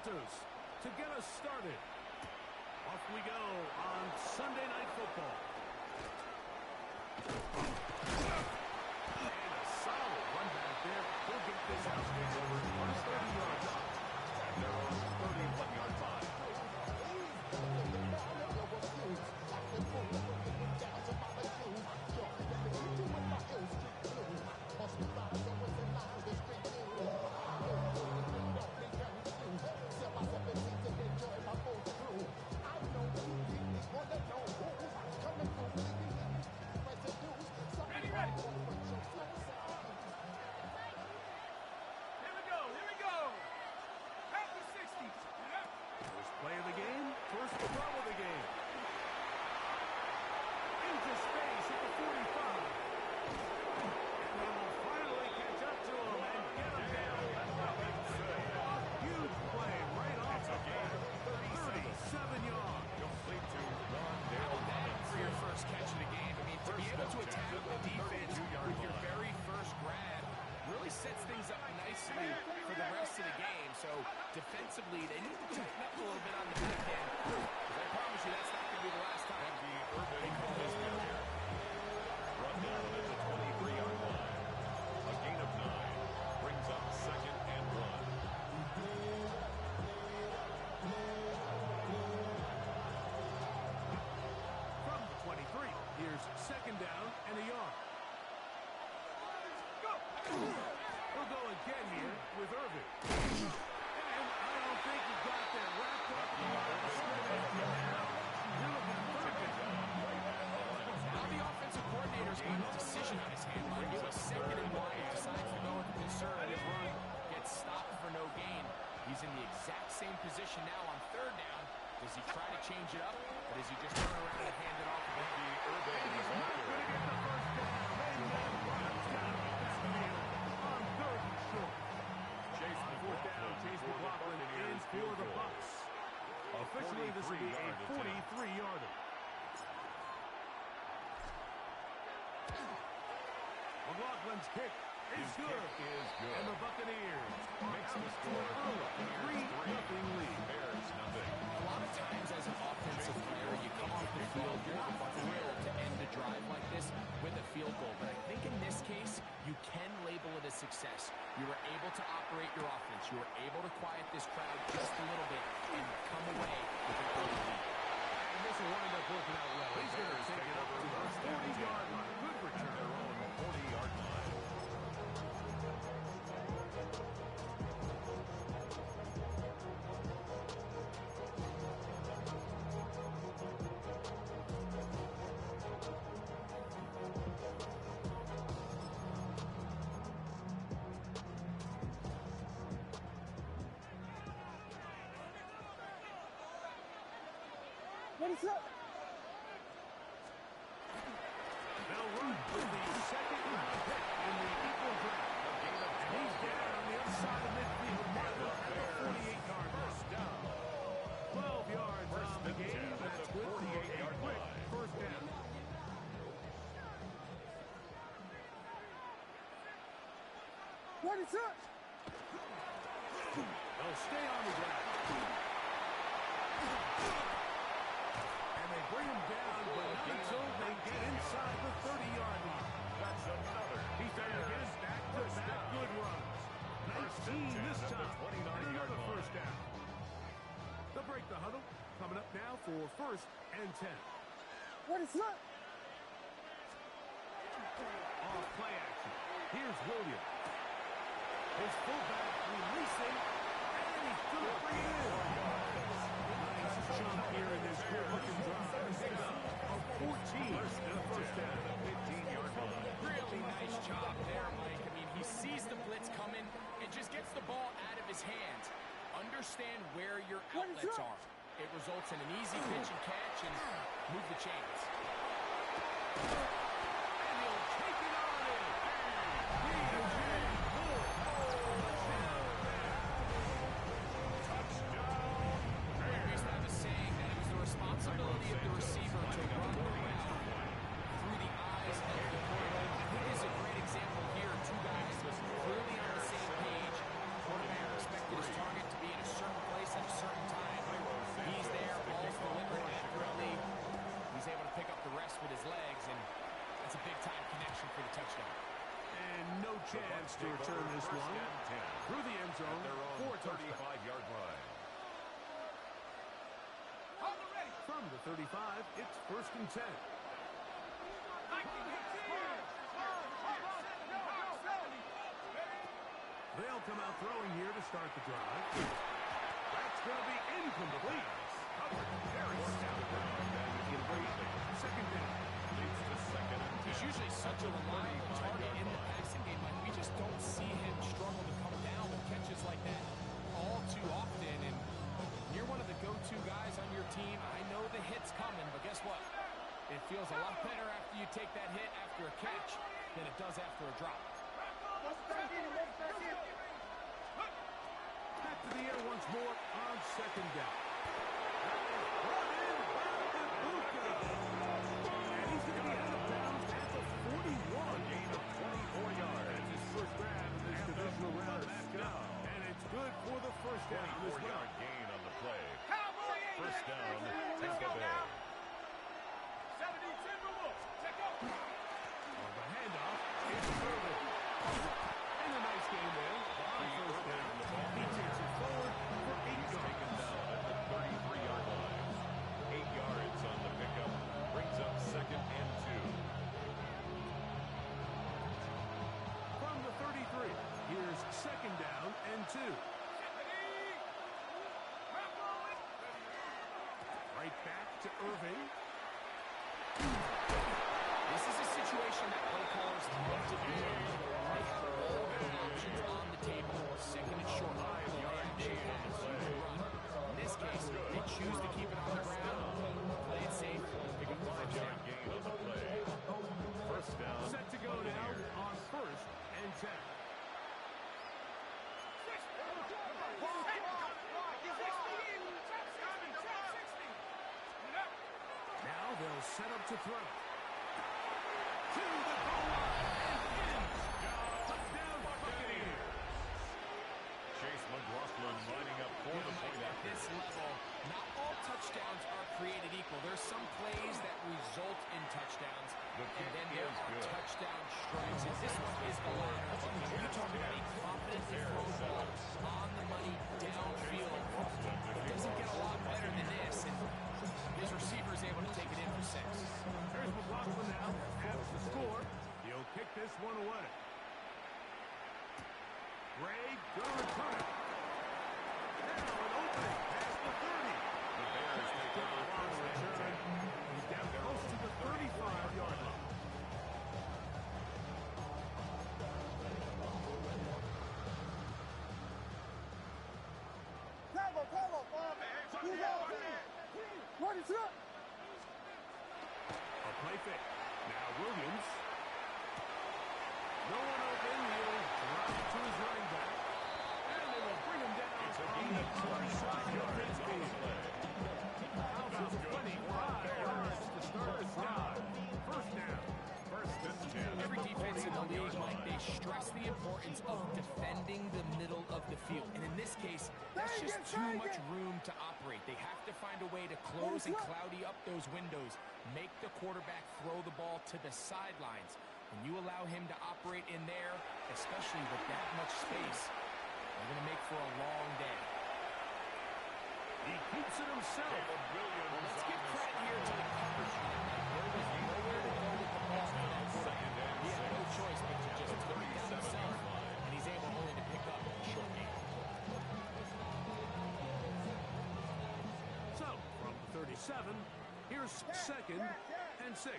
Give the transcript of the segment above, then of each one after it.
Santos to get us started. Off we go on Sunday Night Football. And a solid run back there. We'll get this out over 30 yards. And they're on 31-yard line. Defensively, they need to tighten up a little bit on the back end. I promise you, that's not going to be the last time. They call this down here. Run down at the 23-yard line. A gain of 9 brings up 2nd and 1. From the 23, here's 2nd down and a yard. Go! We'll go again here with Irvin. I don't think he got that wrapped up. Now the offensive coordinator's got a decision on his hands. It was 2nd and 1. He decides to go with a conservative run. Gets stopped for no gain. He's in the exact same position now on 3rd down. Does he try to change it up, or does he just turn around and hand it off? And he's not going to get the first down. And then runs down the backfield on 3rd and short. Chase down. Chase McLaughlin in for the Bucs. Officially, this will be a 43-yarder. McLaughlin's kick is good. And the Buccaneers makes the score 3-0 lead. Bears nothing. A lot of times as an offensive player, you come off the field, you're thrilled to end a drive like this with a field goal. But I think in this case, you can label it a success. You were able to operate your offense. You were able to quiet this crowd just a little bit and come away with an early lead. And this will wind up working out well. He's going to take it up to the 40-yard line. Good return. Their own 40-yard line. What is up? They'll run with the 2nd round pick in the equal draft. And he's down on the other side of midfield. Marker at the 48-yard line. Down. 12 yards on the game. That's good for a quick first down. What is up? They'll stay on the ground. Bring him down, but not until they get inside the 30-yard line. That's another. He's done again, back-to-back good runs. 19 this time, and another first down. They'll break the huddle. Coming up now for 1st and 10. What is that? Off play action. Here's Williams. His fullback releasing, and he's going to bring it in. Jump here in this good-looking drive. Picks up a 14 and a first down. 15-yard line. Really nice job there, Mike. I mean, he sees the blitz coming and just gets the ball out of his hands. Understand where your outlets are. It results in an easy pitch and catch and move the chains. And he'll take it on in. Responsibility of the receiver to run the route through the eyes of the quarterback. I think this is a great example here. Two guys clearly on the same page. Quarterback expected his target to be in a certain place, and chance to return this First one and 10. through the end zone Their own for a touchdown. 35-yard line. From the 35, it's first and 10. They'll come out throwing here to start the drive. That's going to be incomplete. Covered very second down. Leads to second and 10. He's usually such a reliable target in the passing game. Like, we just don't see him struggle to come down with catches like that all too often. And you're one of the go-to guys on your team. I know the hit's coming, but guess what? It feels a lot better after you take that hit after a catch than it does after a drop. Back to the air once more on second down. Brought in by Ibuka. And he's going to be out of bounds at the 41. Gain of 24 yards. That's his first grab in this divisional round matchup. And it's good for the first down as well. 24-yard gain on the play. First down, Tampa Bay. On the handoff, it's Irvin. And a nice game there. On first down, he takes it forward for 8 yards. Taken down at the 33-yard line. 8 yards on the pickup. Brings up second and 2. From the 33, here's second down and 2. Right back to Irving. This is a situation that play callers love to do. They have all their options on the table. Second and short. They pass, run. In this case, they choose to keep it on the ground, play it safe, pick up the first down. 5-yard gain on the play. First down. Set to go now on first and 10. Now they'll set up to throw. To the goal line and in. Touchdown Buccaneers. Chase McLaughlin lining up for the point At after. this level, not all touchdowns are created equal. There's some plays that result in touchdowns, The and kick then there is are good. touchdown strikes. And this one is the latter. When you talk about a confidently thrown ball on the money downfield, it doesn't get a lot better than this. And his receiver is able to take it in for 6. Here's McLaughlin now. Has the score. He'll kick this one away. Gray gonna return it. Now an opening past the 30. The Bears take over On first the and return. 10. He's down close to the 35-yard line. A play fake. Now Williams. No one open. He'll drop it to his running back. And they will bring him down It's a on gain the of 25 25 yards. yards on the play. Out for 25 yards to start the drive. First down. First and 10. Every defense in the league, Mike, they stress the importance of defending the middle of the field. And in this case, that's just too much room to operate. They have to find a way to close and cloudy up those windows, make the quarterback throw the ball to the sidelines. When you allow him to operate in there, especially with that much space, you're going to make for a long day. He keeps it himself. Caleb Williams Let's on give the credit here to the coverage unit. There was nowhere to go with the ball for that quarterback. He had no choice but to just put it down himself, and he's able only to pick up a short game. So, from the 37, here's second and 6.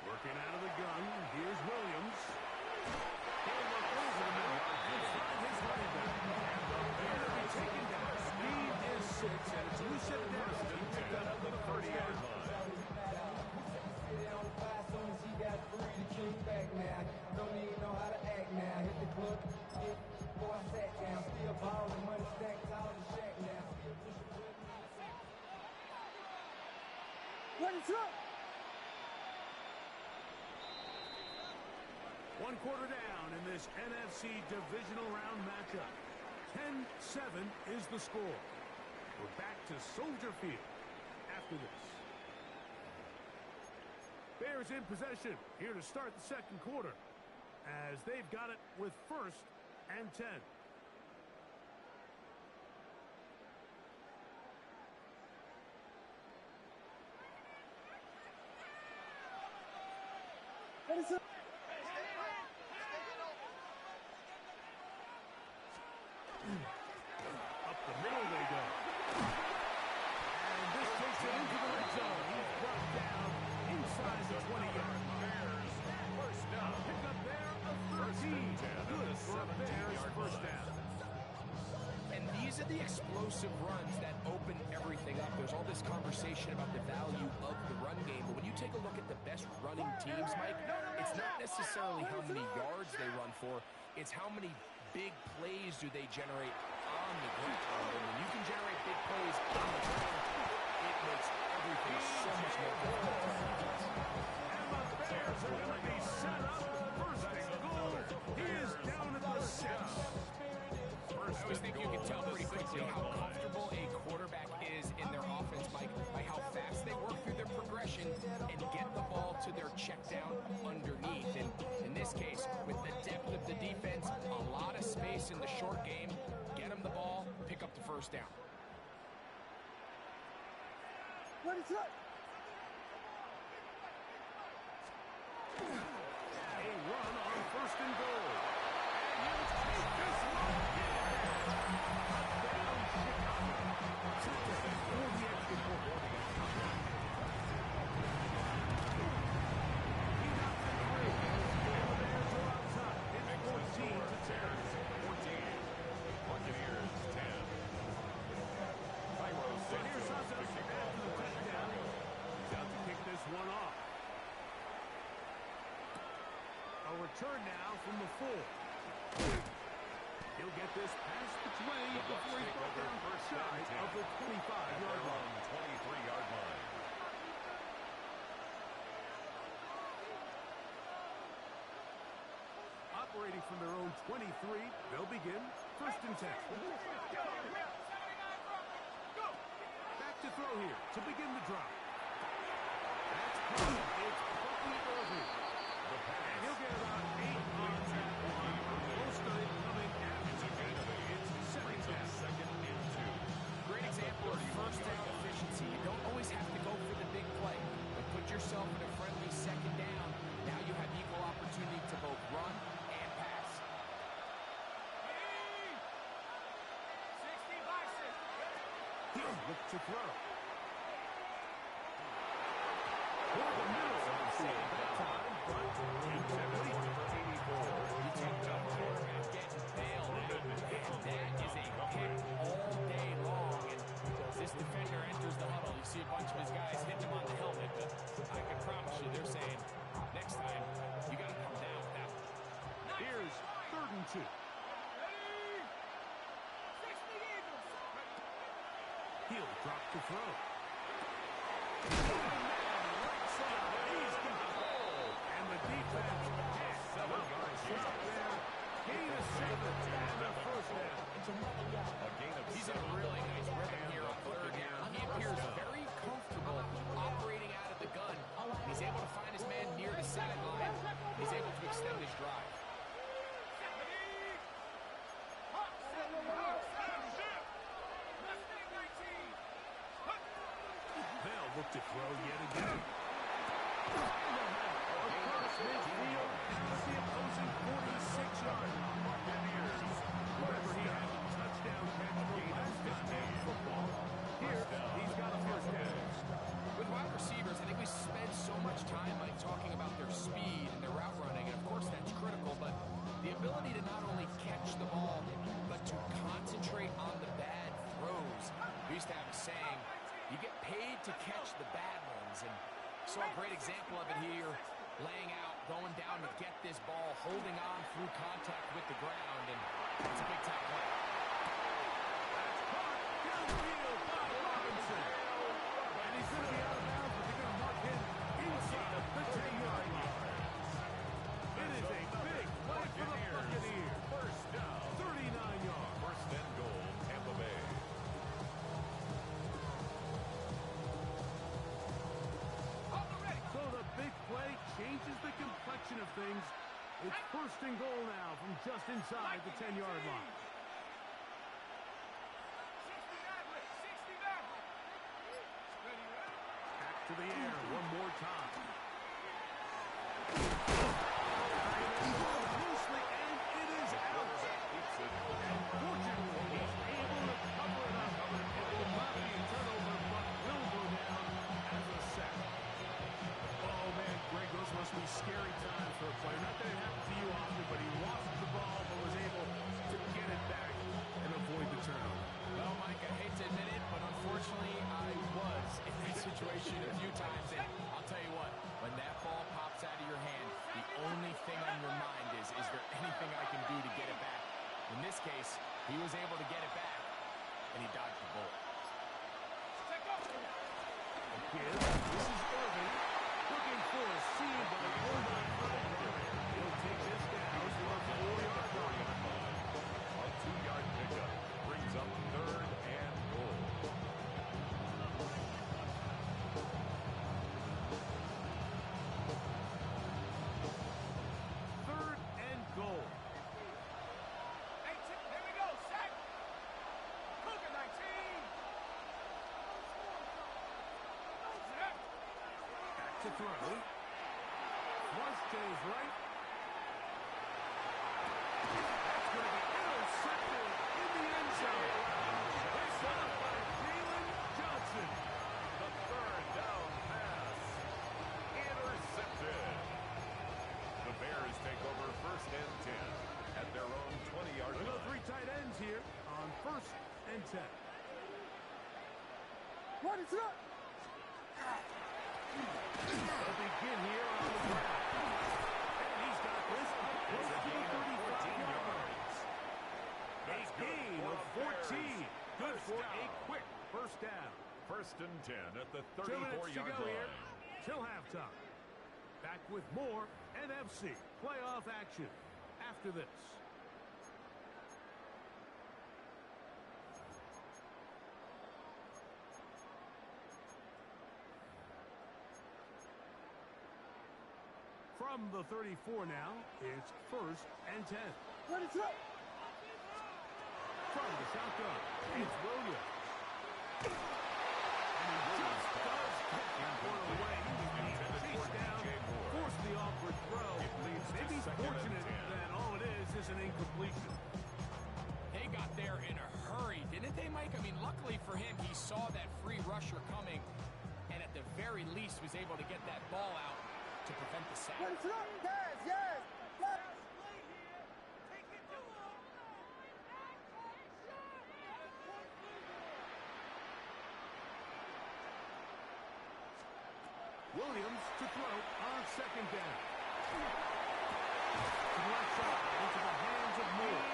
Working out of the gun, here's Williams. He'll look over the middle and find his running back. And they'll be taken down. Speed is 6, and it's loose it down. He picked up the 30-yard line. One quarter down in this NFC divisional round matchup. 10-7 is the score. We're back to Soldier Field after this. Bears in possession here to start the second quarter as they've got it with 1st and 10. What is up? Up the middle they go. And this takes it into the red zone. He's brought down inside the 20-yard line. First down. Pick up there of 13. Good for a Bears first down. And these are the explosive runs that open everything up. There's all this conversation about the value of the run game, but when you take a look at the best running teams, Mike, it's not necessarily how many yards they run for, it's how many big plays do they generate on the ground. And when you can generate big plays on the ground, it makes everything so much more difficult. And the Bears are going to be set up. First and goal. He is down at the 6. I always think you can tell pretty quickly how comfortable a quarterback is in their offense, Mike, by how fast they work through their progression and get the ball to their check down underneath. And in this case, with the depth of the defense, a lot of space in the short game, get them the ball, pick up the first down. What is up? A run on 1st and goal. And you take this one. Touchdown, Chicago. For the extra point. He knocks it free. And the Bears are on top. It's 14 to 10. 14. Buccaneers 10. Cairo So here's Santos Santos to kick after off the for touchdown. Chicago. He's out to kick this one off. A return now from the 4. He'll get this past the 20 before he's brought down shy of the 25-yard They're line. on 23-yard line. Operating from their own 23, they'll begin 1st and 10. Back to throw here to begin the drive. That's caught. It's Bucky Irving. The pass. And he'll get about 8 on that one. Most of it coming after the gain of 8. It's second down. Second and 2. Great example of first down efficiency. You don't always have to go for the big play, but put yourself in a friendly second down. Now you have equal opportunity to both run and pass. He'll look to throw. For the middle. Save that time, but incomplete. You take the quarterback getting bailed, and that is a hit all day long. And as this defender enters the huddle, you see a bunch of his guys hitting him on the helmet, but I can promise you they're saying, next time, you got to come down with that one. Here's 3rd and 2. He'll drop to throw. And the defense has 7 yards shot there. Gain of 7 and a first down. A gain of He's in 7. a really nice rhythm here on 3rd down. He appears very comfortable operating out of the gun. He's able to find his man near the sideline. He's able to extend his drive. They'll look to throw yet again. Across midfield, past the opposing 46-yard line. Remember, he had a touchdown catch for last game football. Here, he's got a first down. With wide receivers, I think we spend so much time, Mike, talking about their speed and their route running, and of course that's critical, but the ability to not only catch the ball, but to concentrate on the bad throws. We used to have a saying, you get paid to catch the bad ones, and saw a great example of it here, laying out, going down to get this ball, holding on through contact with the ground, and it's a big-time play. Downfield by Robinson. And he's going to be out of bounds, but they're going to mark him inside the 10-yard line. It is a big play for the Buccaneers. First down. 39 yards. First and goal, Tampa Bay. So the big play First and goal now from just inside the 10-yard line. Back to the air one more time. Loosely, and it is out. And fortunately, he's able to cover it up. It will not be a turnover, but will go down as a sack. Oh, man, Greg, those must be scary times for a player. Not that it happened to you often, but he lost the ball but was able to get it back and avoid the turnover. Well, Mike, I hate to admit it, but unfortunately, I was in that situation a few times. And I'll tell you what, when that ball pops out of your hand, the only thing on your mind is there anything I can do to get it back? In this case, he was able to get it back, and he dodged the bullet. Again, this is Irving looking for a seam, but it will not find him. He'll take this down to the 4-yard line. A 2-yard pickup brings up third and goal. Third and goal. Here we go, sack! Cougar 19! Back to throw. Once to his right. That's going to be intercepted in the end zone. Picked up by Jalen Johnson. The third down pass. Intercepted. The Bears take over first and 10 at their own 20-yard We've got line. 3 tight ends here on first and 10. What is up? They'll begin here on the ground. And he's got this close to the 35-yard line. A gain of 14. Good for a quick first down. First and 10 at the 2 minutes to 34-yard go here line. till halftime. Back with more NFC playoff action after this. From the 34 now, it's first and 10. What is up? From the shotgun, it's Williams. And he just does get that one away. He was being chased down, forced the awkward throw. Maybe fortunate that all it is an incompletion. They got there in a hurry, didn't they, Mike? I mean, luckily for him, he saw that free rusher coming, and at the very least was able to get that ball out to prevent the sack. What is up? Yes, yes. Yes. Williams to throw on second down. To the left side, into the hands of Moore.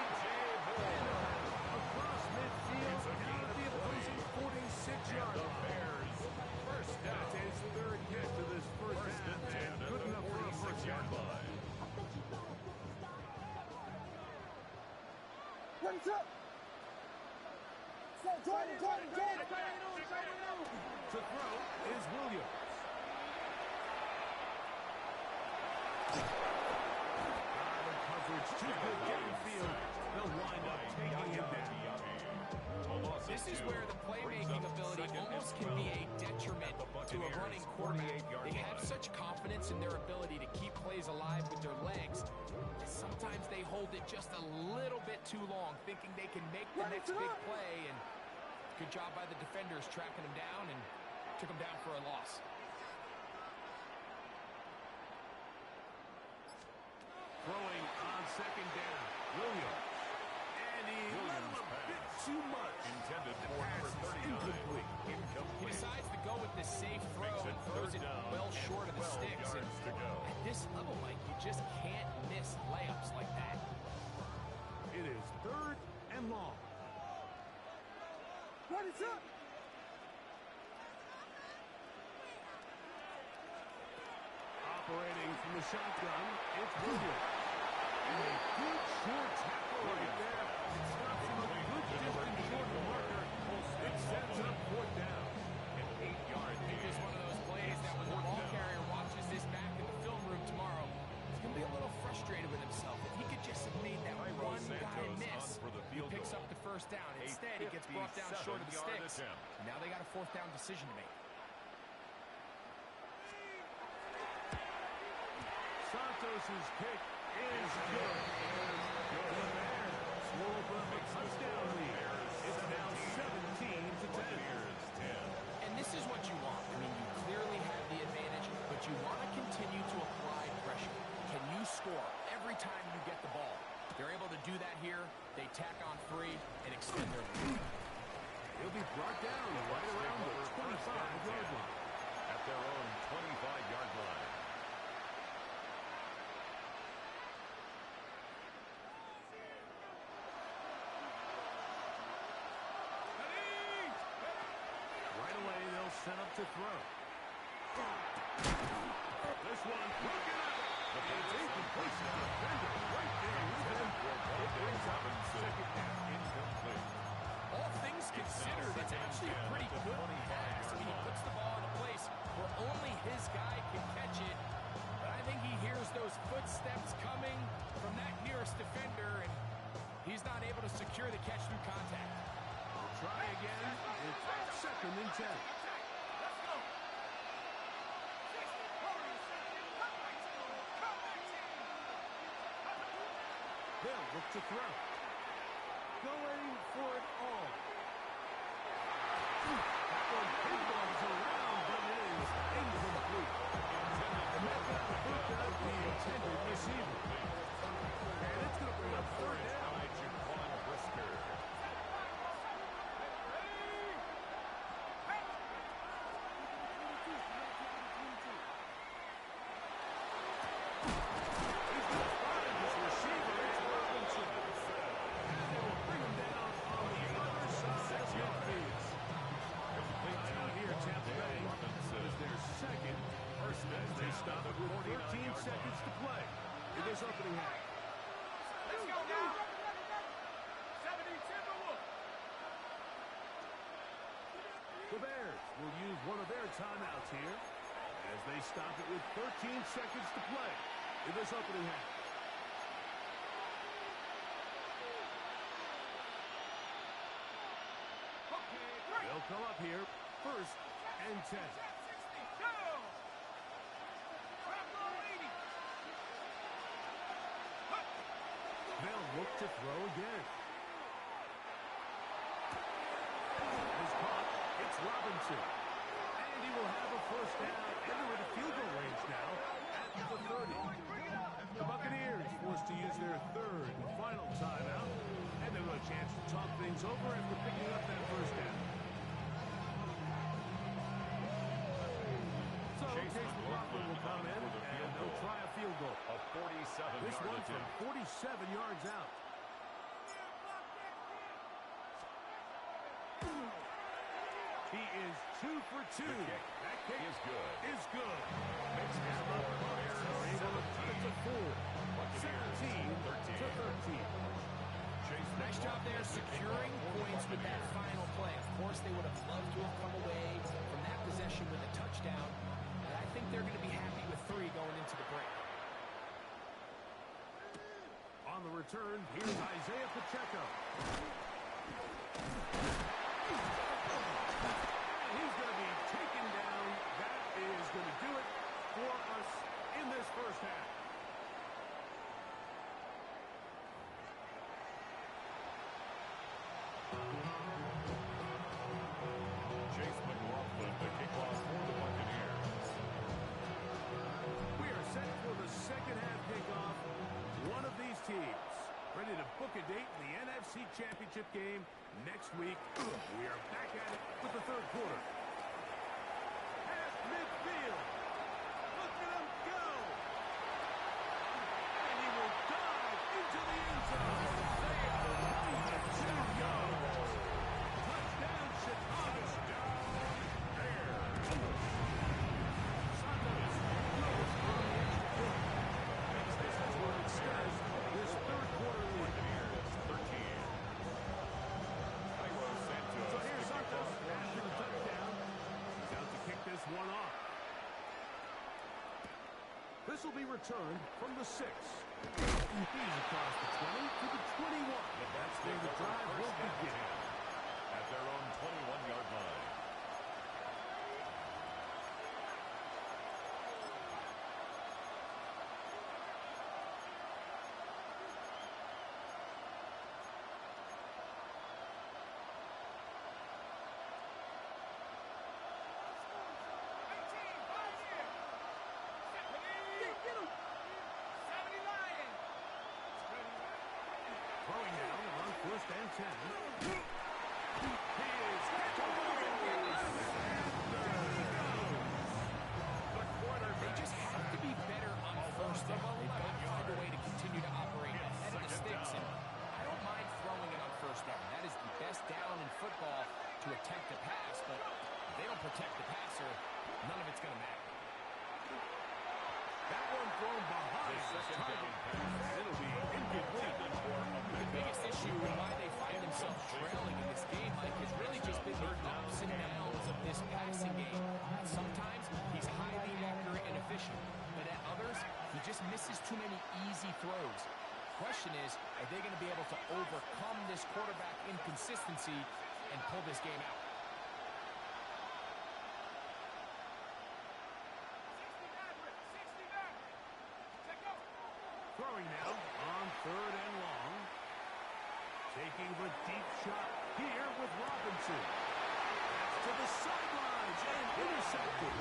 Across midfield, down at the opposing 46-yard line. Bears first down. That's his third catch of this first half. And good enough for a first down. What is up? Jordan. To throw is Williams. The coverage too good getting field. They'll wind up taking him down. This is where the playmaking ability almost can be a detriment to a running quarterback. They have such confidence in their ability to keep plays alive with their legs. Sometimes they hold it just a little bit too long, thinking they can make the next big play. And good job by the defenders tracking him down and took him down for a loss. Throwing on second down. Williams. And he let him a bit too much. Intended for number 39. Incomplete. He decides to go with the safe throw and throws it well short of the sticks. And at this level, Mike, you just can't miss layups like that. It is third and long. What is up? Operating from the shotgun, it's Williams. And a good short tackle right there. It stops him a good distance short of the marker. It sets up fourth down. An 8-yard I think it's one of those plays that when the ball carrier watches this back in the film room tomorrow, he's going to be a little frustrated with himself. first down. Instead, he gets brought down short of the sticks. Now they got a fourth down decision to make. Santos' kick is good. The Bears will open up a touchdown lead. It's now 17-10. And this is what you want. I mean, you clearly have the advantage, but you want to continue to apply pressure. Can you score every time you get the ball? They're able to do that here. They tack on 3 and extend their lead. He'll be brought down right around the 25-yard line. At their own 25-yard line. Right away, they'll set up to throw. This one broken up. It's incomplete. Defender right there with him. It brings up second down incomplete. All things considered, it's actually a pretty good pass. I mean, he puts the ball in a place where only his guy can catch it. But I think he hears those footsteps coming from that nearest defender, and he's not able to secure the catch through contact. We'll try again. It's second and 10. They'll look to throw. Going for it all. That one pinballs around, but it is incomplete. Look at the intended receiver. And it's going to bring up third down. Jaquan Brisker. Stop it with 14 seconds to play in this opening half. Let's go now. 70 Timberwolves. The Bears will use one of their timeouts here as they stop it with 13 seconds to play in this opening half. They'll come up here, first and 10. They'll look to throw again. Is caught. It's Robinson. And he will have a first down. And they're in field goal range now at the 30. The Buccaneers forced to use their third and final timeout. And they've got a chance to talk things over after picking up that first down. So Chase McLaughlin will come in, and they'll try a field goal. A 47-yard This one attempt. from 47 yards out. He is 2 for 2. That kick is good. Is good. Makes And the Bucks are able to cut it to 4. 17-13. Nice job there securing points with that final play. Of course, they would have loved to have come away from that possession with a touchdown. But I think they're going to be happy with 3 going into the break. On the return, here's Isaiah Pacheco. And he's going to be taken down. That is going to do it for us in this first half. Chase McLaughlin, the kickoff for the Buccaneers. We are set for the second half kickoff. One of these teams ready to book a date in the NFC Championship game next week. We are back at it with the third quarter. At midfield. Look at him go. And he will dive into the end zone. Touchdown, Chicago. Santos goes for the extra point. Makes this as well extends this third quarter lead. 13. Cairo Santos. So here's Santos after the touchdown. He's out to kick this one off. This will be returned from the 6. He's across the 20 to the 21. That's where the drive will begin. first and 10. He is back to They just have to be better on first down. They've got to find a way to continue to operate ahead of the sticks. And I don't mind throwing it on first down. That is the best down in football to attempt to pass. But if they don't protect the passer, none of it's going to matter. that one thrown behind his target. It'll be incomplete. The biggest issue and why they find themselves trailing in this game, Mike, has really just been the ups and downs of this passing game. Sometimes he's highly accurate and efficient, but at others, he just misses too many easy throws. Question is, are they going to be able to overcome this quarterback inconsistency and pull this game out? Throwing now on third and long. Taking the deep shot here with Robinson. That's to the sidelines and intercepted.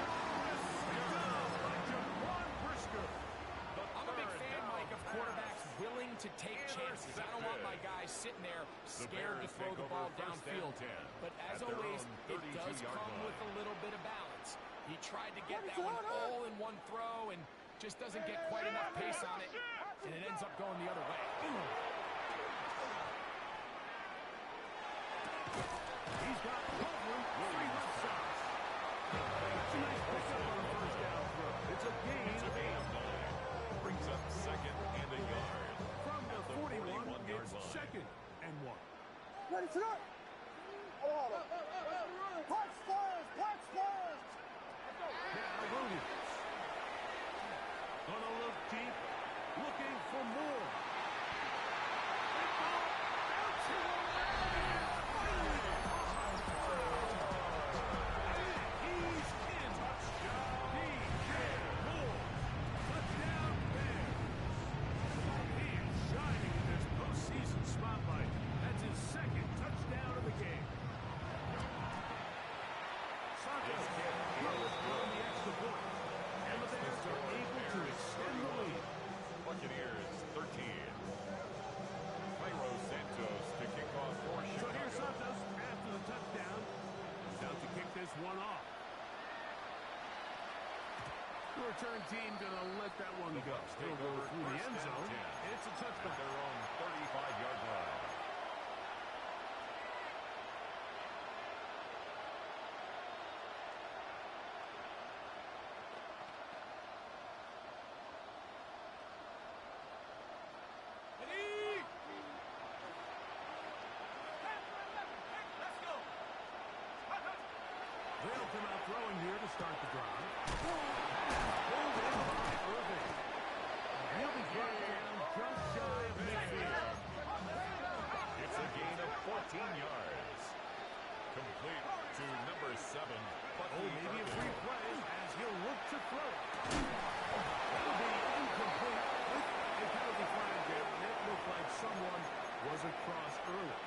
Down by Jaquan Brisker. I'm a big fan, Mike, of quarterbacks willing to take chances. I don't want my guys sitting there scared to throw the ball downfield. But as always, it does come with a little bit of balance. He tried to get that one all in one throw and just doesn't get quite enough pace on it, and it ends up going the other way. He's got Coleman three left sides. That's a nice pickup on the first down throw. It's a gain of 8. Brings up second and a yard. From the 41, 41-yard it's line. second and 1. Ready to go. Punch first. Punch first. Now Williams. Gonna look deep, looking for more. He's in. DJ Moore. Touchdown Bears. He is shining in this postseason spotlight. That's his second touchdown of the game. Santos goes on the extra point. And the Bears are able to extend the lead. Buccaneers 13. Cairo Santos to kick off for So Chicago. here's Santos after the touchdown. He's out to kick this one off. The return team gonna let that one go. Still go through the end zone. It's a At touchdown. their own 35-yard line. They'll come out throwing here to start the drive. Pulled in by Irving. He'll be brought down just shy of midfield. It's a gain of 14 yards. Complete to number 7, Bucky Oh, maybe a Irving. free play as he'll look to throw it. That'll be incomplete with a penalty flag there. It looked like someone was across early.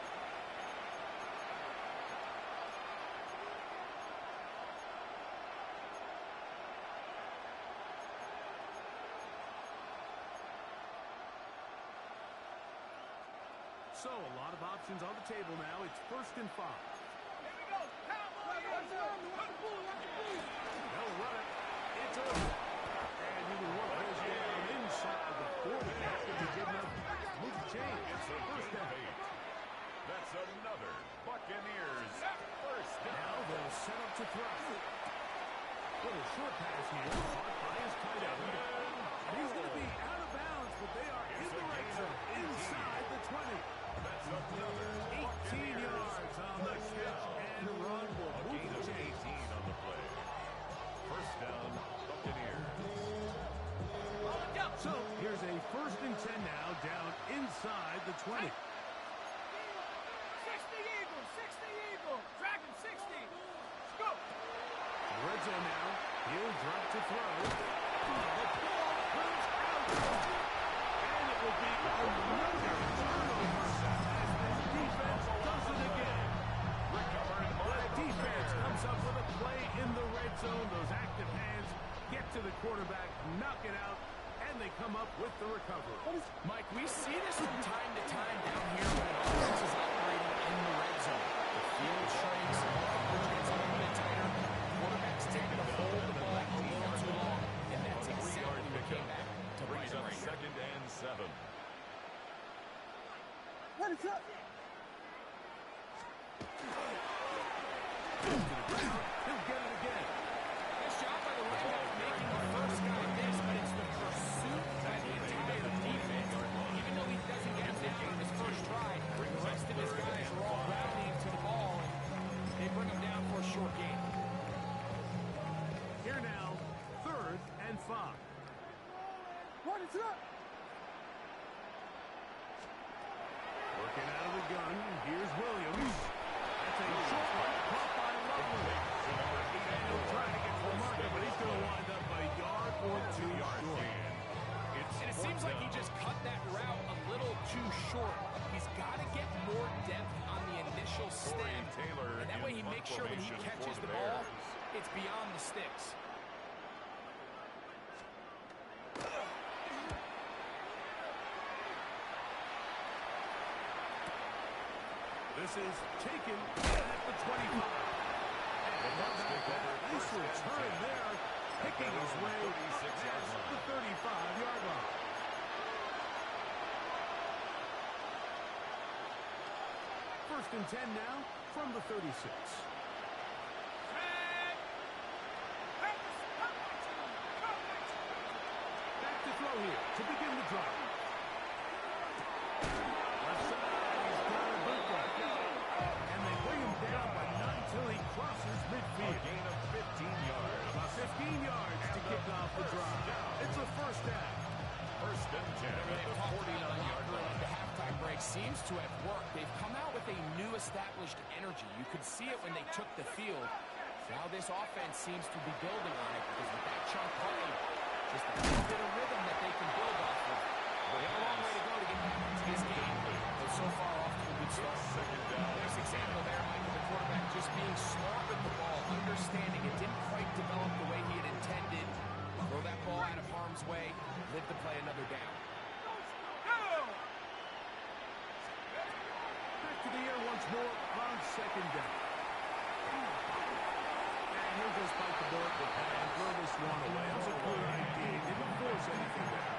So, a lot of options on the table now. It's 1st and 5. They'll run it. It's over. And you can work this down inside the 40 after the good enough move the chain. It's a First gain of down. 8. That's another Buccaneers first Now down. they'll set up to throw. Little short pass here. Caught by his tight end. And he's going to be out of bounds, but they are in the red zone inside the 20. That's another 18 yards on the catch and run. Will A move gain the of chain. 18 on the play. First down, Buccaneers. So here's a 1st and 10 now, down inside the 20. 60 Eagles, 60 Eagles, Dragon 60. Let's go. Red zone now. He'll drop to throw. The ball comes out. And it will be another turnover as this defense does it again. Recovered by The the defense Bears. comes up with a play in the red zone. Those active hands get to the quarterback, knock it out, and they come up with the recovery. Mike, we see this from time to time down here when an offense is out Ready, set. To the ground. He'll get it again. Nice job by the running back making the first guy miss, but it's the pursuit by the entire defense. Even though he doesn't get him down on his first try, the rest of his guys are all rallying to the ball, and they bring him down for a short gain. Here now, 3rd and 5. Ready, set. Working out of the gun. Here's Williams. That's a short one. Caught by Lovely. And he'll try to get to the marker, but he's going to wind up a yard or 2 yards short. And it seems like he just cut that route a little too short. He's got to get more depth on the initial step. And that way he makes sure when he catches the ball, it's beyond the sticks. This is taken at the 25. And nice return there, picking his way past the 35-yard line. First and 10 now from the 36. Back to throw here to begin the drive. Left side, he's got a bootleg. And they bring him down, but not until he crosses midfield. A gain of 15 yards. About 15 yards to kick off the drive. It's a first down. First and 10 at the 49-yard line. The halftime break seems to have worked. They've come out with a new established energy. You could see it when they took the field. Now this offense seems to be building on it because with that chunk play, just a little bit of rhythm that they can build off of. They have a long way to go to get back into this game, but so far off to a good start. Second down. Nice example there, Michael, the quarterback just being smart with the ball, understanding it didn't quite develop the way he had intended. Throw that ball out of harm's way, live to play another down. Back to the air once more on second down. And he'll just bite the bullet and throw this one away. That was a good idea. Didn't force anything there.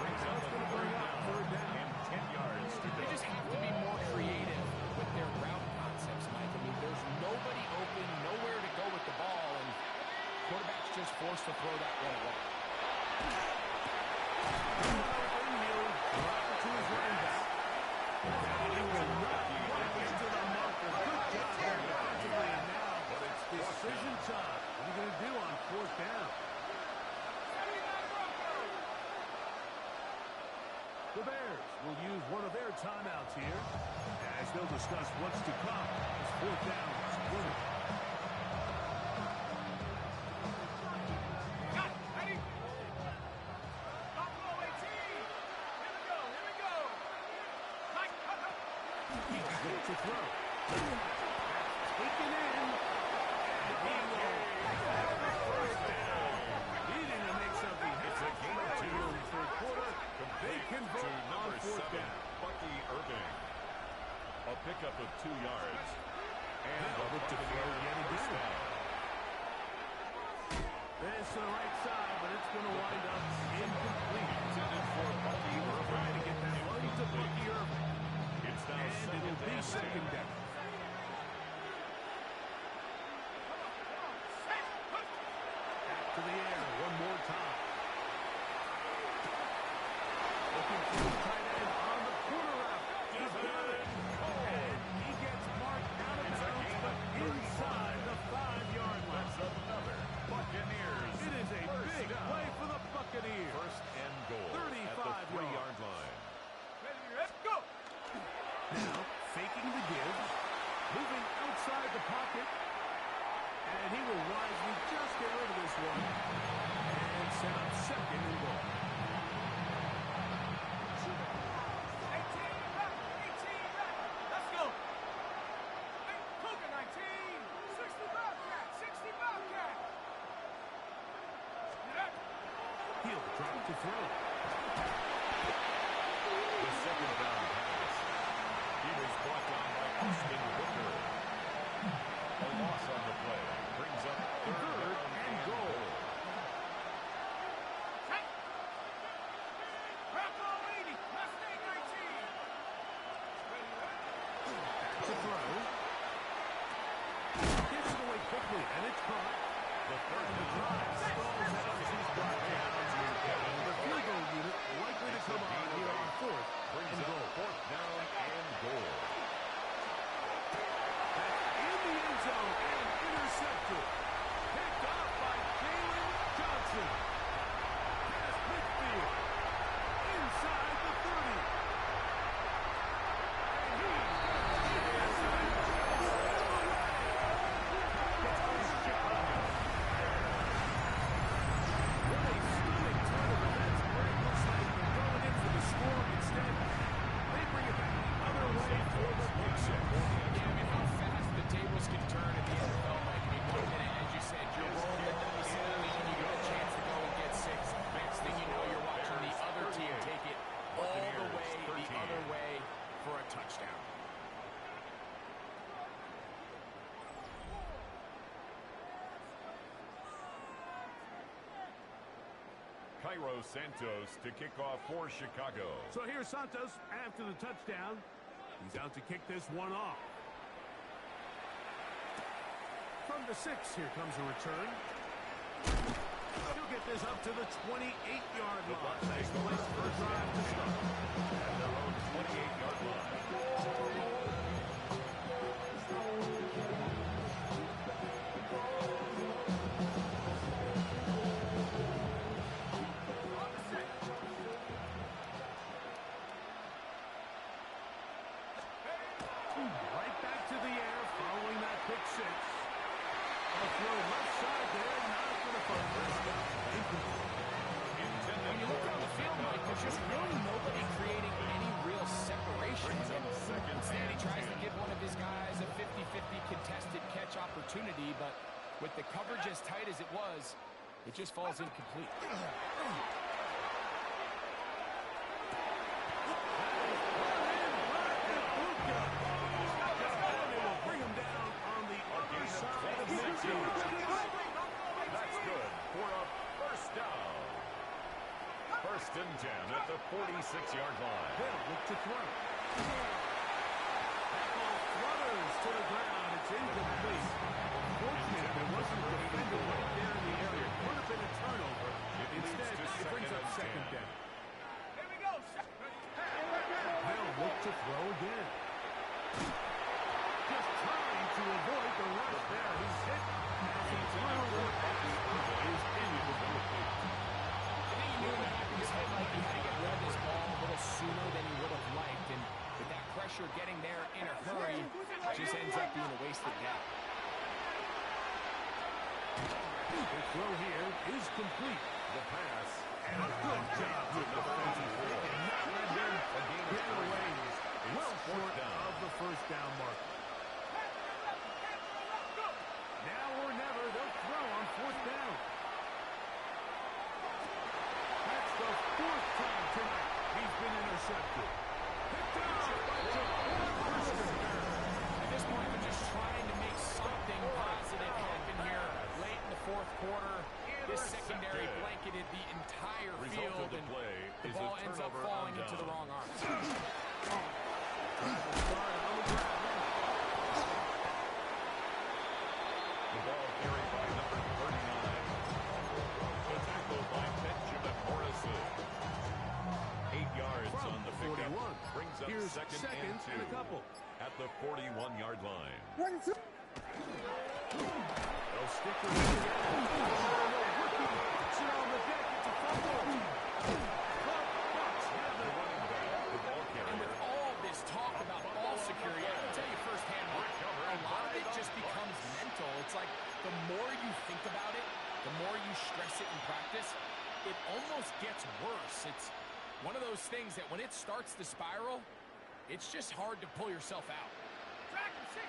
Brings up the third down. 10 yards to go. They just have to be more creative with their route concepts, Mike. I mean, there's nobody open, nowhere to go with the ball, and quarterback's just forced to throw that one away. He'll drop it to his running back. And he will not walk into the marker. Good job there defensively. And now, but it's decision time. What are you going to do on 4th down? The Bears will use one of their timeouts here as they'll discuss what's to come as 4th down is winning. To throw. Taken in. And he will have the first down. Needing to make something happen. It's a game of 2 in the third quarter. They convert on 4th down. Bucky Irving. A pickup of 2 yards. And Now look to throw yet again. This to the right side, but it's going to wind up incomplete. Intended for Bucky Irving. Trying to get that one to Bucky Irving. It's now And it'll be second down. Back to the air one more time. Looking for the tight end on the corner route. He's got it. And he gets marked out of bounds, but inside the 5-yard line. That's another Buccaneers. It is a big play for the Buccaneers. First and goal 35 at the 3-yard line. Let's go. Now, faking the give, moving outside the pocket, and he will wisely just get rid of this one and set up second and goal. 18 back. Let's go. Hey, Cougar 19. 60 Bobcat. 60 Bobcat. He'll drop to throw. The second down pass. He was brought down by Austin Hooker. A loss on the play. Brings up third and goal. It's caught. The third And the down. drive stalls out as he's brought down. And the field goal unit likely to come on here on fourth Brings and up goal. fourth down and goal. In the end zone and intercepted. Picked off by Jalen Johnson. Past midfield. Inside the 30. And he's what a stunning turn of events where it looks like they're going in for the score. Instead, they bring it back the other way for the pick six. Yeah, I mean, how fast the tables can turn in the NFL, Mike. I mean, 1 minute, as you said, you're rolling the dice in the lead, and you get a chance to go and get six. Next thing you know, you're watching the other team take it all the way the other way for a touchdown. Cairo Santos to kick off for Chicago. So here's Santos after the touchdown. He's out to kick this one off. From the 6, here comes a return. He'll get this up to the 28-yard line. Nice place for a drive to start. At their own 28-yard line. Right back to the air following that pick six. A throw left side there, not going to find this. When you look on the field, Mike, there's just really nobody creating any real separation. Instead, he tries to give one of his guys a 50-50 contested catch opportunity, but with the coverage as tight as it was, it just falls incomplete. That's good for a first down. First and 10 at the 46-yard line. They'll look to throw. That ball flutters to the ground. It's incomplete. Fortunate there wasn't a defender right there in the area. Could have been a turnover. Instead, it brings up second down. Here we go. They'll look to throw again. Just trying to avoid the rush there. He's hit as he threw the pass is incomplete. I think he knew in the back of his head like he had to get rid of this ball a little sooner than he would have liked, and with that pressure getting there in a hurry, it just ends up being a wasted down. The throw here is complete. The pass. And a good job with the defensive play. Not let him get away. Well short of the first down mark. Now or never, they'll throw on fourth down. That's the fourth time tonight he's been intercepted. Picked off by Christian. At this point, they're just trying to make something positive happen here late in the fourth quarter. This secondary blanketed the entire field, and the ball ends up falling into the wrong arms. The ball carried by number 39. The tackle by Benjamin Morrison. 8 yards From on the the pickup. 41. Brings up Here's second and and 2 a couple. at the 41-yard line. They'll stick with it again. Sit on the deck. It's a fumble. Bucks have The it. running back, the ball And carrier. with all this talk about ball security, I can tell you firsthand, Mark, a lot of it just becomes mental. It's like the more you think about it, the more you stress it in practice, it almost gets worse. It's one of those things that when it starts to spiral, it's just hard to pull yourself out. Track him 60.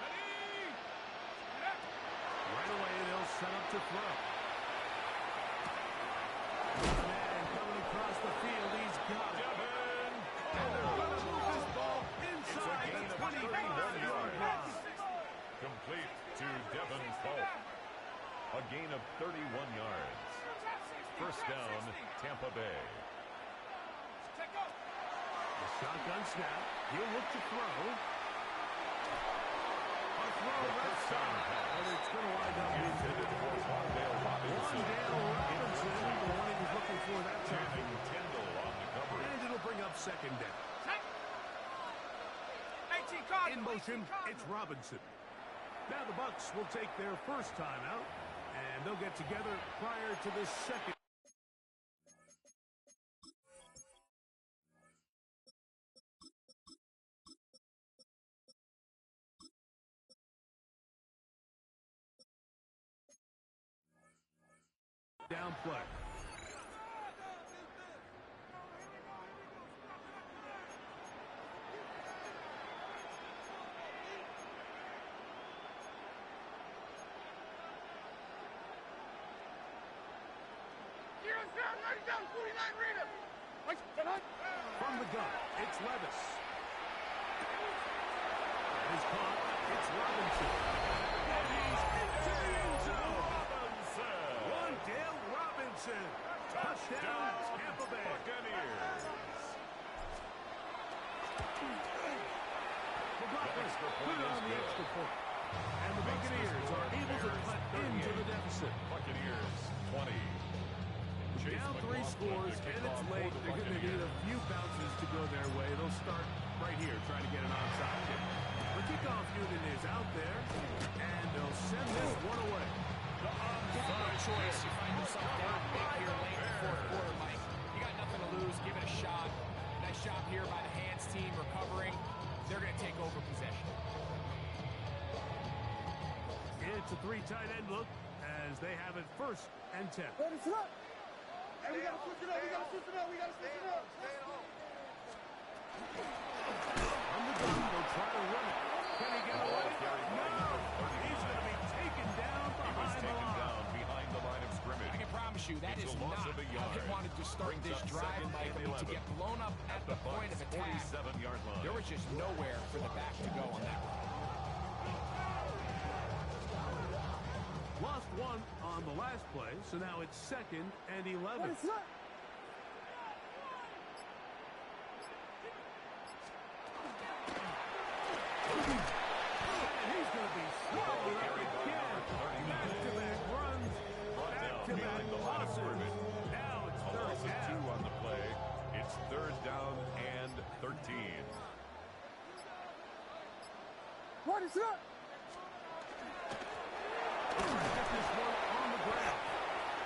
Ready? Get up. Right away, they'll set up to throw. Man coming across the field. He's got it. Devin. And they're going to move this ball inside gain the of 25-yard line. Complete to Devin Falk. A gain of 31 yards. First down, Tampa Bay. Check up. The shotgun snap. He'll look to throw. A throw left side. And it's going to wind up being Intended for Wandale Robinson. Wandale Robinson, the one he was looking for that time. Channing Tindall on the coverage. And it'll bring up second down. 18 Cardinals. In motion, 18 Cardinals. it's Robinson. Now the Bucs will take their first timeout, and they'll get together prior to this second. Down play. From the gun, it's Levis. His caught, it's Robinson. And he's into the end zone. Wandale Robinson. Touchdown, Tampa Bay. Buccaneers. McLaughlin put it on the extra point. And the Buccaneers are able to cut into the deficit. Buccaneers 20. Down 3 scores, and it's late. They're going to need a few bounces to go their way. They'll start right here, trying to get an onside kick. The kickoff unit is out there, and they'll send this one away. No choice. You find yourself down big here late in the fourth quarter, Mike. You got nothing to lose. Give it a shot. Nice job here by the hands team recovering. They're going to take over possession. It's a 3 tight end look as they have it 1st and 10. Ready, set up. Hey, we gotta switch it up. We gotta switch it up. We gotta switch it up. On the gun, they'll try to run it. Can he get away? No! He's going to be taken down behind the line. Of scrimmage. I can promise you that It's is a loss not of a how yard. he wanted to start Brings this up drive, second Mike. and I mean, to 11. get blown up at the point of attack. 47-yard line. There was just nowhere for the back to go on that run. Lost 1 on the last play, so now it's 2nd and 11. Ready, set up. And he's going to be swallowed up again. Back-to-back runs, back-to-back losses. Now it's A loss 3rd of 2 down. on the play. It's 3rd down and 13. Ready, set up. Get this one on the ground.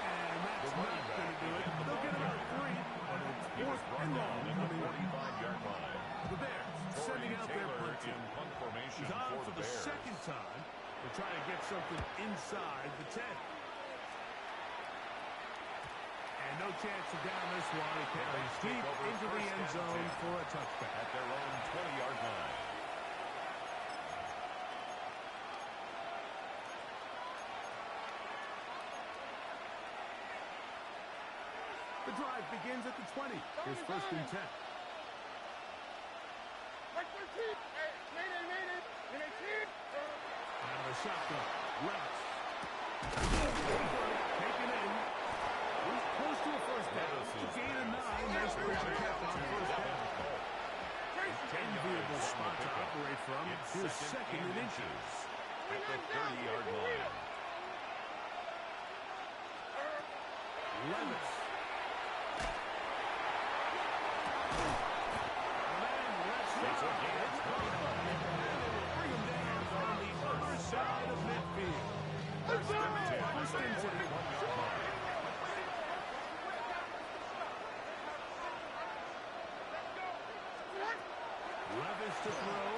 And that's not going to do it. They'll get about 3 on He was 4th brought and down long. at the 45-yard line. The Bears sending out their Taylor punt team. in punt formation He's on for for the the Bears. 2nd time. They're trying to get something inside the 10. And no chance to down this one. It carries deep into the end zone for a touchback. At their own 20-yard line. The drive begins at the 20. Here's 1st and 10. Right 13. Hey, mayday. In 18. Out of the shotgun. Levis. Taken in. He's close to a 1st down. It's a gain of 9. Nice pitch and catch on 1st down. Enviable spot to operate from. Here's 2nd and inches. At the 30-yard line. Levis. It's a gain of Bring him down on the other side of midfield. 1st and 10. 1st and 10. 21-yard line. Levis to throw.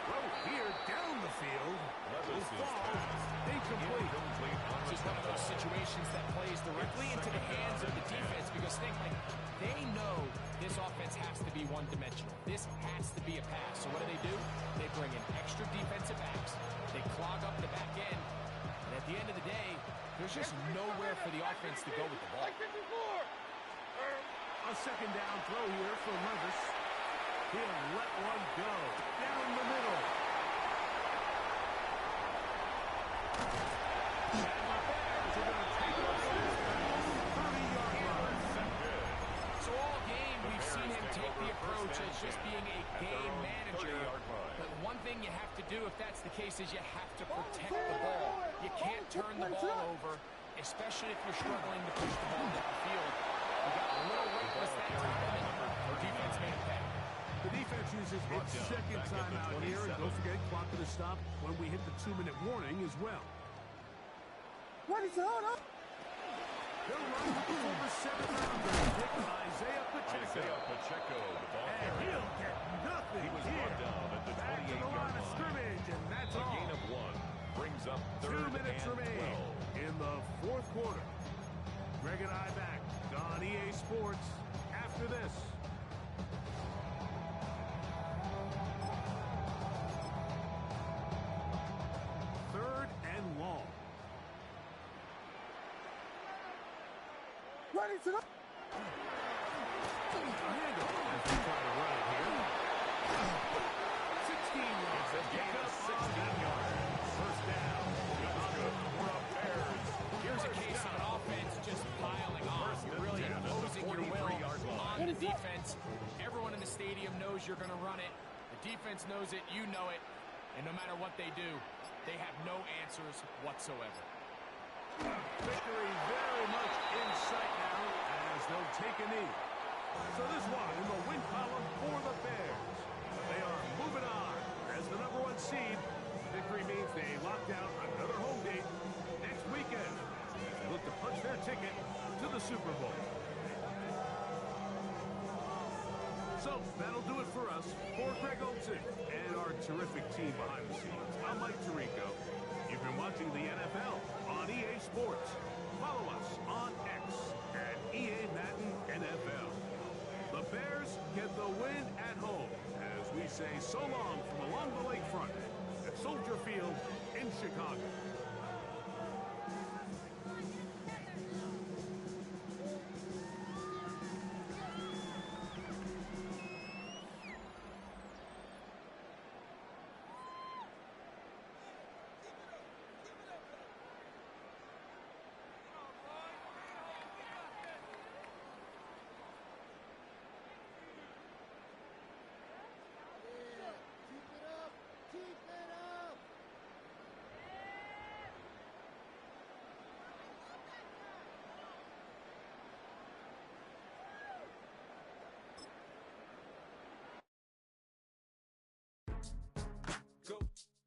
Throw here down the field. Levis is Ball incomplete. incomplete on It's just one of those situations that plays directly into the hands of the defense because think like they know this offense has to be one-dimensional. This has to be a pass. So what do? They bring in extra defensive backs. They clog up the back end. And at the end of the day, there's just nowhere for the offense to go with the ball. A 2nd down throw here for Levis. He'll let one go. Down the middle. And the Bears are going to take over this battle. 30-yard line. So all game, we've seen him take the approach as as just being a game manager. 30-yard line. But one thing you have to do if that's the case is you have to protect the ball. You can't turn the ball over, especially if you're struggling to push the ball downfield. We got a little weightless that time, and our defense made a pay. The defense uses its second timeout here, and don't forget, clock to the stop when we hit the 2-minute warning as well. What is hold up? They'll run with the former 7th-round draft pick, Isaiah Pacheco. Isaiah Pacheco, the ball And carrier. he'll get nothing He was here. brought down at the Back to the 28-yard line of line. scrimmage, and that's A all. gain of 1 brings up 2 3rd minutes and remain 12. in the 4th quarter. Greg and I back on EA Sports after this. Third and long. Ready to go. Handoff as we try to run it here. 16 yards. It's a gain of 16 yards. First down. That's good for the Bears. Here's a case of an offense just piling on. You're really imposing your will on the defense. Everyone in the stadium knows you're going to run it. The defense knows it. You know it. And no matter what they do, they have no answers whatsoever. Victory very much in sight now as they'll take a knee. So this one in the win column for the Bears. They are moving on as the #1 seed. Victory means they locked down another home date next weekend. They look to punch their ticket to the Super Bowl. So that'll do it for us. For Greg Olsen and our terrific team behind the scenes, I'm Mike Tirico. You've been watching the NFL on EA Sports. Follow us on X at EA Madden NFL. The Bears get the win at home as we say so long from along the lakefront at Soldier Field in Chicago. Go,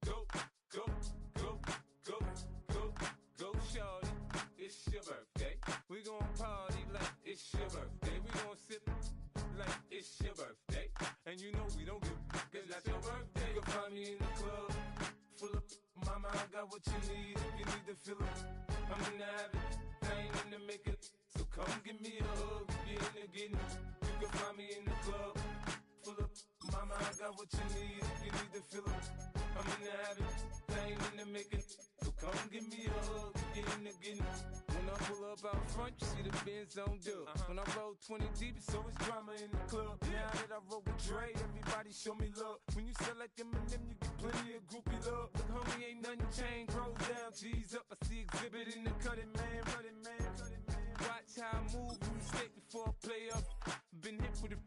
go, go, go, go, go, go, shorty. It's your birthday. We gon' party like it's your birthday. We gon' sip like it's your birthday. And you know we don't give cause that's your birthday. You can find me in the club, full of mama, I got what you need. If you need to fill up, I'm in the habit, I ain't in the make it. So come give me a hug, if you're in the getting. You can find me in the club, full of mama, I got what you need. If you need to fill up, I'm in the habit, I ain't in the making. So come give me a hug, get in the getting. When I pull up out front, you see the Benz on dub. When I roll 20 deep, it's always drama in the club. Now that I roll with Dre, everybody show me love. When you sell like Eminem, you get plenty of groupie love. Look, homie, ain't nothing changed. Roll down, G's up. I see exhibit in the cutting, man. Running, man. Watch how I move, you mistake before I play up. Been hit with it,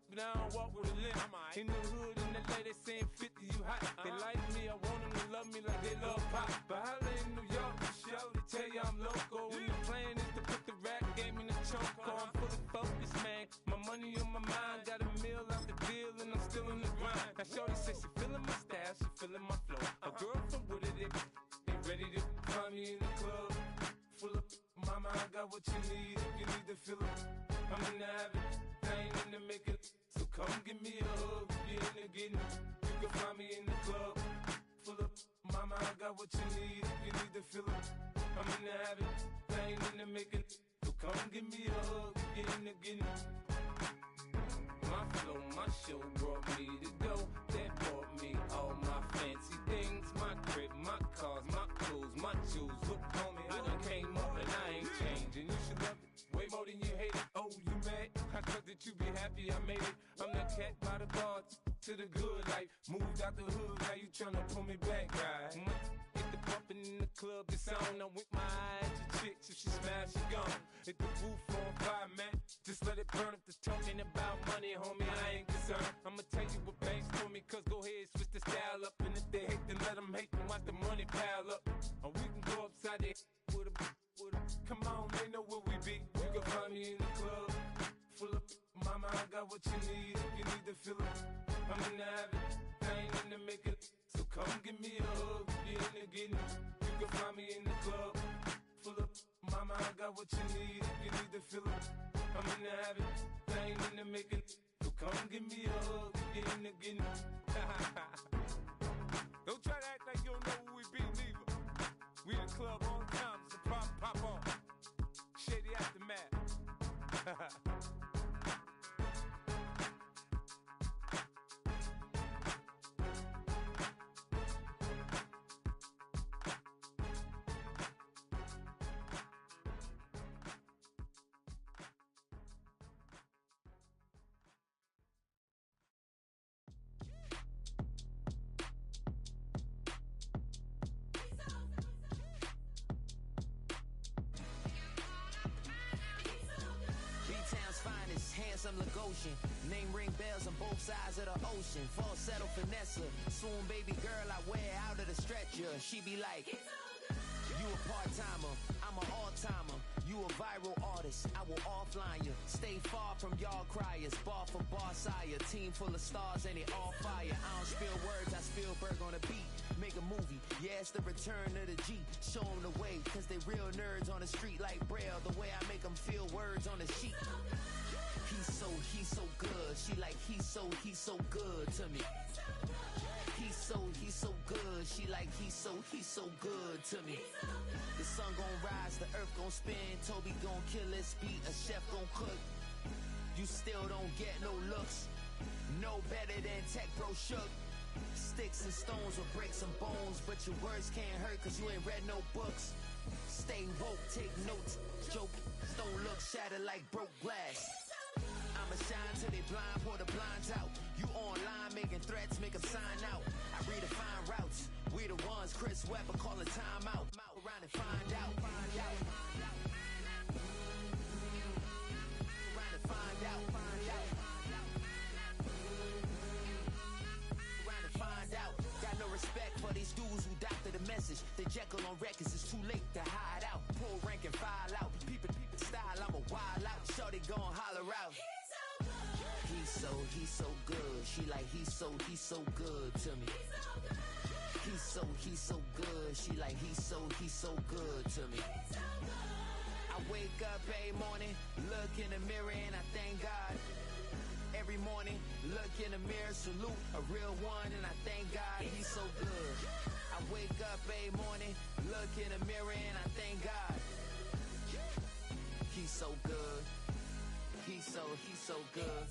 but I don't walk with a limp. In the hood, in the lady saying 50, you hot. They like me, I want them to love me like they love pop. But holla in New York, the show, they tell you I'm local. When the plan is to put the rap game in the choke. I'm fully focused, man. My money on my mind, got a meal out the deal, and I'm still in the grind. Now shorty says she feeling my style, she feeling my flow. A girl from Wooded, they ready to find me in the club. Full of mama, I got what you need. If you need to fill up, I'm in the habit, I ain't in the making. So come give me a hug, if you're in the getting. You can find me in the club, full of mama, I got what you need. If you need to fill up, I'm in the habit, I ain't in the making. So come give me a hug, if you're in the getting. My flow, my show brought me to go. That brought me all my fancy things. My crib, my cars, my clothes, my shoes. Look, homie, I done came up and I ain't changing. You should love it way more than you hate it. Oh, you mad? I thought that you be happy I made it. I'm that cat by the bar, to the good life. Moved out the hood, now you tryna pull me back, right? Hit the bumpin' in the club, it's on. I'm with my eyes to chicks, if she smash, she gone. Hit the roof on fire, man. Just let it burn. If the talking about money, homie, I ain't concerned. I'ma tell you what banks told me, cause go ahead, switch the style up. And if they hate, then let them hate, then watch the money pile up. Or we can go upside there with a. Come on, they know where we be. You can find me in the club, full of. Mama, I got what you need if you need to fill it. I'm in the habit, I ain't in the making. So come give me a hug, you in the getting. You can find me in the club, full of. Mama, I got what you need if you need to fill it. I'm in the habit, I ain't in the making. So come give me a hug, you in the getting. Don't try to act like you don't know who we be, neither. We in the club all the time, so pop on. Shady Aftermath. Handsome Lagosian, name ring bells on both sides of the ocean. Falsetto finesse, swoon baby girl I wear out of the stretcher. She be like, you a part-timer, I'm an all-timer. You a viral artist, I will offline you. Stay far from y'all criers, bar for bar sire. Team full of stars and it all fire. I don't spill words, I Spielberg on a beat. Make a movie, yeah, it's the return of the G. Show them the way, cause they real nerds on the street like Braille. The way I make them feel words on the sheet. He's so good. She like, he's so good to me. He's so good. She like, he's so good to me. The sun gon' rise, the earth gon' spin. Toby gon' kill this beat, a chef gon' cook. You still don't get no looks. No better than Tech Bro Shook. Sticks and stones will break some bones, but your words can't hurt cause you ain't read no books. Stay woke, take notes. Joke, don't look shattered like broke glass. I'ma shine till they blind, pour the blinds out. You online making threats, make them sign out. I redefine routes. We the ones Chris Webber calling time out. Around and find out. Around and find out. Around and find out. Got no respect for these dudes who doctor the message. They Jekyll on records, it's too late to hide out. Pull rank and file out. Peep style, I'm a wild out. Shorty gon' holler out. He's so good. She like, he's so good to me. He's so good. She like, he's so good to me. I wake up every morning, look in the mirror and I thank God. Every morning, look in the mirror, salute a real one and I thank God he's so good. I wake up every morning, look in the mirror and I thank God. He's so good. He's so good.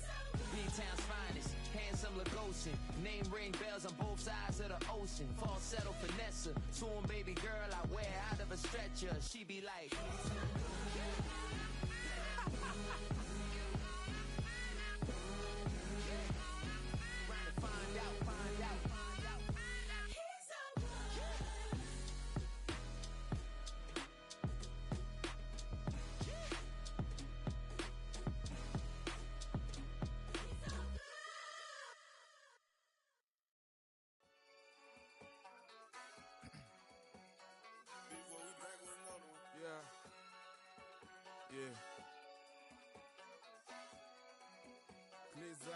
B-Town's finest, handsome Lagosian. Name ring bells on both sides of the ocean. Falsetto finesse, swoon baby girl I wear out of a stretcher. She be like, trying to find out. Yeah. Blizzard.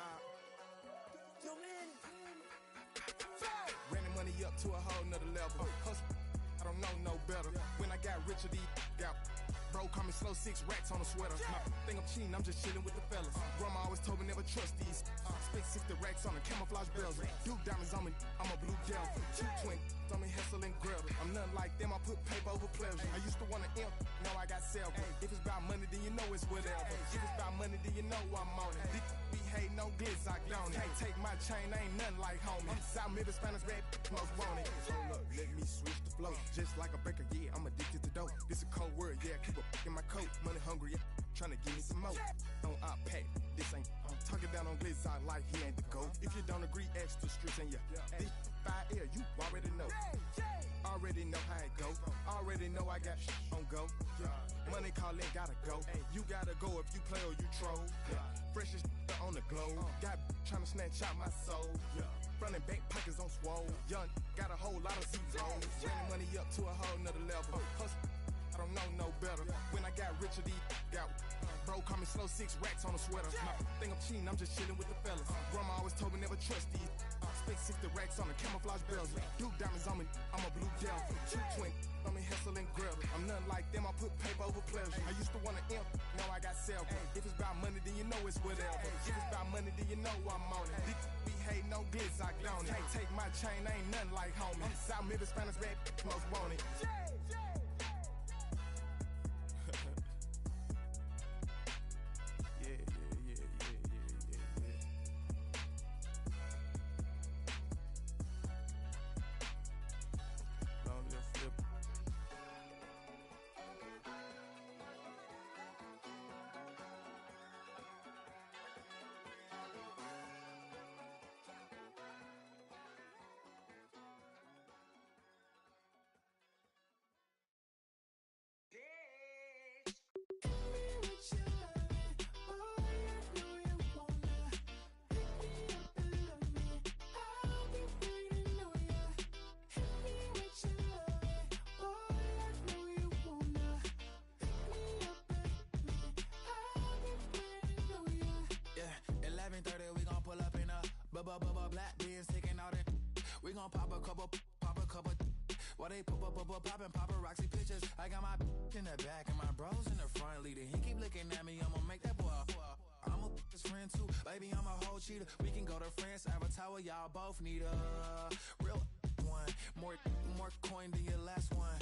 Running money up to a whole nother level. Hustle, I don't know no better. When I got rich, these got bro, call me slow 6 racks on a sweater. Think I'm cheating, I'm just chilling with the fellas. Grandma always told me never trust these. Spent 60 racks on a camouflage bells. Duke diamonds on me, I'm a blue gel. 2 twin on me, Hessel and Gretel. I'm nothing like them, I put paper over pleasure. I used to want to imp, now I got several. If it's about money, then you know it's whatever. If it's about money, then you know I'm on it. These be hating on glitz, I don't it. Can't take my chain, I ain't nothing like homie. South Middle Spanish red, most want it. Hold up, let me switch the flow. Just like a baker, yeah, I'm addicted to dope. This a cold word, yeah, keep a in my coat. Money hungry, yeah. tryna give me some more. On iPad, this ain't talking down on Glitz out like he ain't the GOAT. If you don't agree, ask the streets and this 5L, you already know. Already know how it go. Already know I got on go. Money calling, gotta go. You gotta go if you play or you troll. Freshest on the globe. Got tryna snatch out my soul. Front and back pockets on swole. Young, got a whole lot of zeros. Running money up to a whole nother level. Hustle, I don't know no better. When I got richer, these got bro call me slow 6 racks on a sweater. My think I'm cheating, I'm just chilling with the fellas. Grandma always told me never trust these. Spent 60 racks on the camouflage bells. Blue diamonds on me, I'm a blue devil. 220 on me, hustle and grab. I'm nothing like them, I put paper over pleasure. I used to want to imp, now I got self. If it's about money, then you know it's whatever. If it's about money, then you know I'm on it. Be hating no glitz, I don't. Can't take my chain, ain't nothing like homie. South Memphis, Spanish rap, most want it. Black beans taking all that. We gon' pop a couple. While they poppin' paparazzi pictures. I got my in the back and my bros in the front leading. He keep looking at me, I'ma make that boy. I'm a his friend too, baby. I'm a whole cheater. We can go to France, Avatar, y'all both need a real one. More coin than your last one.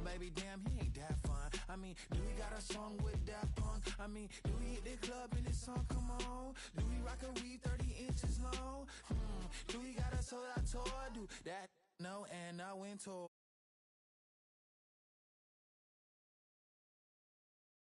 Baby, damn, he ain't that fun. I mean, do he got a song with that punk? I mean, do he hit the club in this song? Come on. Do he rock a weave 30 inches long? Do he got a soda tour? Do that? No, and I went to